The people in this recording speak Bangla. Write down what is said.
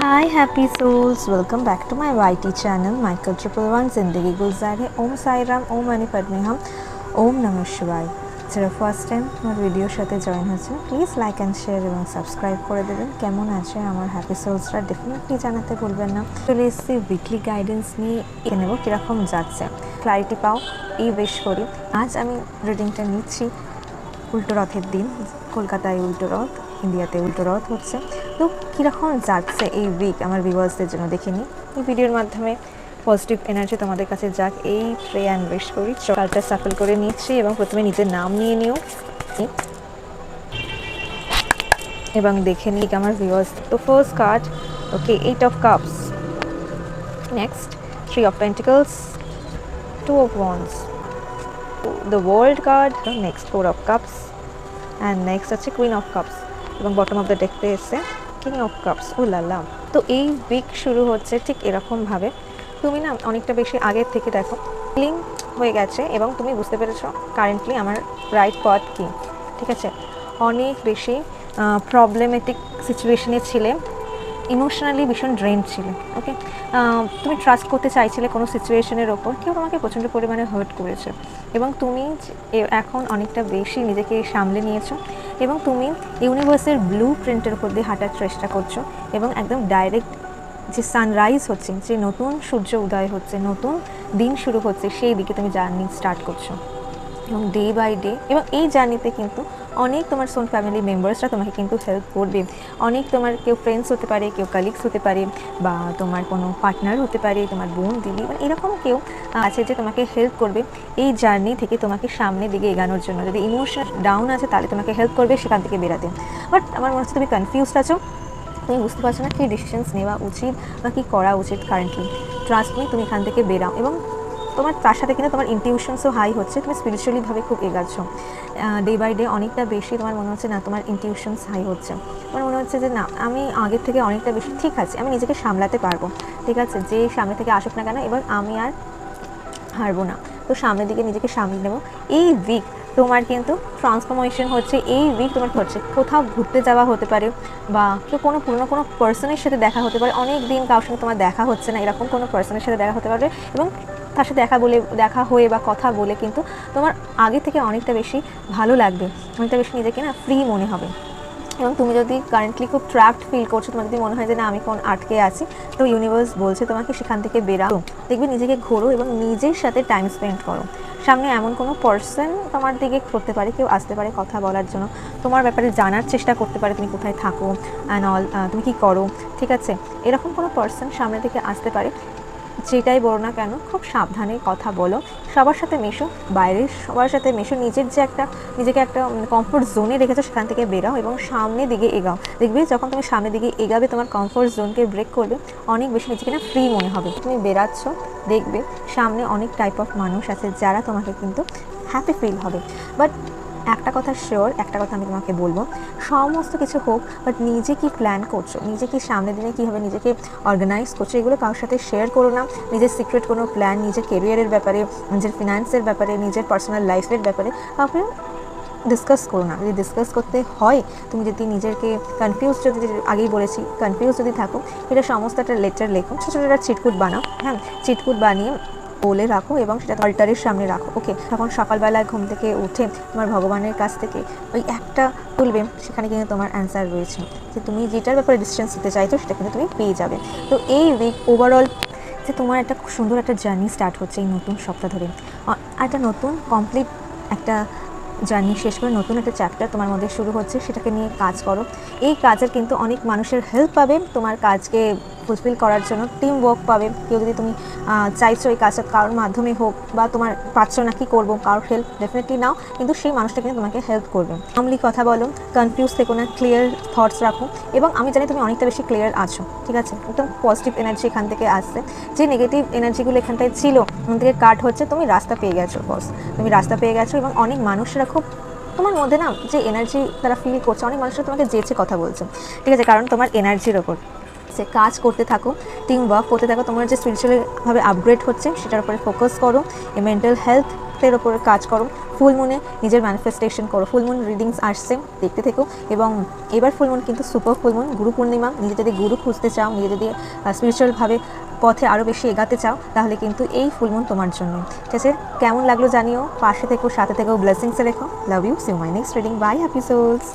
Hi happy souls, welcome back to my YT channel Michael 111 जिंदगी गुलजार है। ओम साई राम, ओम मणि पद्मे हम, ओम नमः शिवाय। যারা ফার্স্ট টাইম আমার ভিডিওর সাথে জয়েন হচ্ছেন প্লিজ লাইক অ্যান্ড শেয়ার এবং সাবস্ক্রাইব করে দেবেন। কেমন আছে আমার হ্যাপি সোলসরা ডেফিনেটলি জানাতে ভুলবেন না। চলে এসেছি উইকলি গাইডেন্স নিয়ে নেব কীরকম যাচ্ছে, ক্লারিটি পাও এই উইশ করি। আজ আমি রিডিংটা নিচ্ছি উল্টো রথের দিন। কলকাতায় উল্টো রথ, ইন্ডিয়াতে উল্টো রথ হচ্ছে। তো কীরকম যাচ্ছে এই উইক আমার ভিউয়ার্সদের জন্য দেখে নিই এই ভিডিওর মাধ্যমে। পজিটিভ এনার্জি তোমাদের কাছে যাক এই প্রে অ্যান্ড উইশ করি। কার্ডটা সাফল করে নিচ্ছি এবং প্রথমে নিজের নাম নিয়ে নিও এবং দেখে নিই আমার ভিউয়ার্স। তো first card, okay, 8 of cups, next 3 of pentacles, 2 of wands, the world card, next 4 of cups, and next হচ্ছে queen of cups এবং বটম অফ দ্য ডেকতে এসে কিং অফ কাপস। ও লালা। তো এই উইক শুরু হচ্ছে ঠিক এরকমভাবে। তুমি না অনেকটা বেশি আগের থেকে দেখো ফিলিং হয়ে গেছে এবং তুমি বুঝতে পেরেছো কারেন্টলি আমার রাইট পথ কী। ঠিক আছে, অনেক বেশি প্রবলেমেটিক সিচুয়েশনে ছিলে, ইমোশনালি ভীষণ ড্রেন ছিলে। ওকে, তুমি ট্রাস্ট করতে চাইছিলে কোনো সিচুয়েশনের ওপর, কেউ তোমাকে প্রচণ্ড পরিমাণে হার্ট করেছে এবং তুমি এখন অনেকটা বেশি নিজেকে সামলে নিয়েছো এবং তুমি ইউনিভার্সের ব্লু প্রিন্টের উপর দিয়ে হাঁটার চেষ্টা করছো এবং একদম ডাইরেক্ট যে সানরাইজ হচ্ছে, যে নতুন সূর্য উদয় হচ্ছে, নতুন দিন শুরু হচ্ছে, সেই দিকে তুমি জার্নি স্টার্ট করছো এবং ডে বাই ডে। এবং এই জার্নিতে কিন্তু অনেক তোমার সোল ফ্যামিলি মেম্বার্সরা তোমাকে কিন্তু হেল্প করবে। অনেক তোমার কেউ ফ্রেন্ডস হতে পারে, কেউ কালিগস হতে পারে, বা তোমার কোনো পার্টনার হতে পারে, তোমার বোন দিদি, মানে এরকম কেউ আছে যে তোমাকে হেল্প করবে এই জার্নি থেকে তোমাকে সামনের দিকে এগানোর জন্য। যদি ইমোশন ডাউন আছে তাহলে তোমাকে হেল্প করবে সেখান থেকে বেরাতে। বাট আমার মনে হচ্ছে তুমি কনফিউজড আছো, তুমি বুঝতে পারছো না কী ডিসিশনস নেওয়া উচিত বা কী করা উচিত কারেন্টলি। ট্রাস্ট মি, তুমি এখান থেকে বেরাও এবং তোমার তার সাথে কিন্তু তোমার ইনটিউশনসও হাই হচ্ছে, তুমি স্পিরিচুয়ালিভাবে খুব এগাচ্ছ ডে বাই ডে। অনেকটা বেশি তোমার মনে হচ্ছে না তোমার ইনটিউশনস হাই হচ্ছে, তোমার মনে হচ্ছে যে না আমি আগের থেকে অনেকটা বেশি ঠিক আছে, আমি নিজেকে সামলাতে পারবো। ঠিক আছে, যে সামনে থেকে আসুক না কেন এবার আমি আর হারবো না। তো সামনের দিকে নিজেকে সামলে নেবো। এই উইক তোমার কিন্তু ট্রান্সফরমেশন হচ্ছে, এই উইক তোমার হচ্ছে কোথাও ঘুরতে যাওয়া হতে পারে বা কোনো পুরনো কোনো পার্সনের সাথে দেখা হতে পারে। অনেক দিন কারোর সঙ্গে তোমার দেখা হচ্ছে না, এরকম কোনো পার্সনের সাথে দেখা হতে পারে এবং তার সাথে দেখা হয়ে বা কথা বলে কিন্তু তোমার আগে থেকে অনেকটা বেশি ভালো লাগবে, অনেকটা বেশি নিজেকে না ফ্রি মনে হবে। এবং তুমি যদি কারেন্টলি খুব ট্র্যাপড ফিল করছো, তোমার যদি মনে হয় যে না আমি কোন আটকে আছি, তো ইউনিভার্স বলছে তোমাকে সেখান থেকে বেরাও। দেখবে নিজেকে ঘোরো এবং নিজের সাথে টাইম স্পেন্ড করো। সামনে এমন কোনো পার্সন তোমার দিকে করতে পারে, কেউ আসতে পারে কথা বলার জন্য, তোমার ব্যাপারে জানার চেষ্টা করতে পারে তুমি কোথায় থাকো অ্যান্ড অল, তুমি কী করো। ঠিক আছে, এরকম কোনো পার্সন সামনে থেকে আসতে পারে। যেটাই বলো না কেন খুব সাবধানে কথা বলো, সবার সাথে মেশো, বাইরের সবার সাথে মেশো, নিজের যে নিজেকে একটা কমফোর্ট জোনে রেখেছো সেখান থেকে বেরাও এবং সামনের দিকে এগাও। দেখবে যখন তুমি সামনের দিকে এগাবে তোমার কমফোর্ট জোনকে ব্রেক করবে, অনেক বেশি নিজেকে না ফ্রি মনে হবে। তুমি বেরাচ্ছ, দেখবে সামনে অনেক টাইপ অফ মানুষ আছে যারা তোমাকে কিন্তু হ্যাপি ফিল হবে। বাট একটা কথা শিওর, একটা কথা আমি তোমাকে বলবো, সমস্ত কিছু হোক বাট নিজে কি প্ল্যান করছো, নিজে কি সামনের দিনে কীভাবে নিজেকে অর্গানাইজ করছো, এগুলো কারোর সাথে শেয়ার করো না। নিজের সিক্রেট কোনো প্ল্যান, নিজের কেরিয়ারের ব্যাপারে, নিজের ফিনান্সের ব্যাপারে, নিজের পার্সোনাল লাইফের ব্যাপারে কাউকে ডিসকাস করো না। যদি ডিসকাস করতে হয়, তুমি যদি নিজেকে কনফিউজ, যদি আগেই বলেছি কনফিউজ যদি থাকো, এটা সমস্ত একটা লেটার লেখো, ছোটো ছোটো একটা চিটকুট বানাও। হ্যাঁ, চিটকুট বানিয়ে বলে রাখো এবং সেটা অল্টারের সামনে রাখো। ওকে, তখন সকালবেলায় ঘুম থেকে উঠে তোমার ভগবানের কাছ থেকে ওই একটা তুলবে, সেখানে কিন্তু তোমার অ্যান্সার রয়েছে যে তুমি যেটার ব্যাপারে ডিসিশন নিতে চাইছো সেটা কিন্তু তুমি পেয়ে যাবে। তো এই উইক ওভারঅল যে তোমার একটা সুন্দর একটা জার্নি স্টার্ট হচ্ছে এই নতুন সপ্তাহ ধরে, একটা নতুন কমপ্লিট একটা জার্নি শেষ করে নতুন একটা চ্যাপ্টার তোমার মধ্যে শুরু হচ্ছে, সেটাকে নিয়ে কাজ করো। এই কাজের কিন্তু অনেক মানুষের হেল্প পাবে তোমার কাজকে ফুলফিল করার জন্য, টিম ওয়ার্ক পাবে। কেউ যদি তুমি চাইছো এই কাজটা কারোর মাধ্যমে হোক বা তোমার পাচ্ছ না কী করবো, কারোর হেল্প ডেফিনেটলি নাও, কিন্তু সেই মানুষটা কিন্তু তোমাকে হেল্প করবে। আমলি কথা বলো, কনফিউজ থেকো না, ক্লিয়ার থটস রাখো এবং আমি জানি তুমি অনেকটা বেশি ক্লিয়ার আছো। ঠিক আছে, একদম পজিটিভ এনার্জি এখান থেকে আসছে, যে নেগেটিভ এনার্জিগুলো এখানটায় ছিল ওখান থেকে কাট হচ্ছে, তুমি রাস্তা পেয়ে গেছো বস, তুমি রাস্তা পেয়ে গেছো। এবং অনেক মানুষরা খুব তোমার মধ্যে না যে এনার্জি তারা ফিল করছে, অনেক মানুষরা তোমাকে যেচে কথা বলছে। ঠিক আছে, কারণ তোমার এনার্জির ওপর সে কাজ করতে থাকো, টিম ওয়ার্ক করতে থাকো, তোমার যে স্পিরিচুয়ালিভাবে আপগ্রেড হচ্ছে সেটার উপরে ফোকাস করো। মেন্টাল হেলথ হেলথের ওপরে কাজ করো, ফুল মুনে নিজের ম্যানিফেস্টেশন করো। ফুল মুন রিডিংস আসছে, দেখতে থেকো। এবং এবার ফুল মুন কিন্তু super full moon, Guru Purnima. নিজে যদি গুরু খুঁজতে চাও, নিজে যদি স্পিরিচুয়ালভাবে পথে আরও বেশি এগাতে চাও, তাহলে কিন্তু এই ফুল মুন তোমার জন্য। ঠিক আছে, কেমন লাগলো জানিও, পাশে থেকো, সাথে থেকো, ব্লেসিংসে রেখো। Love you, see you my next reading. Bye, happy sols.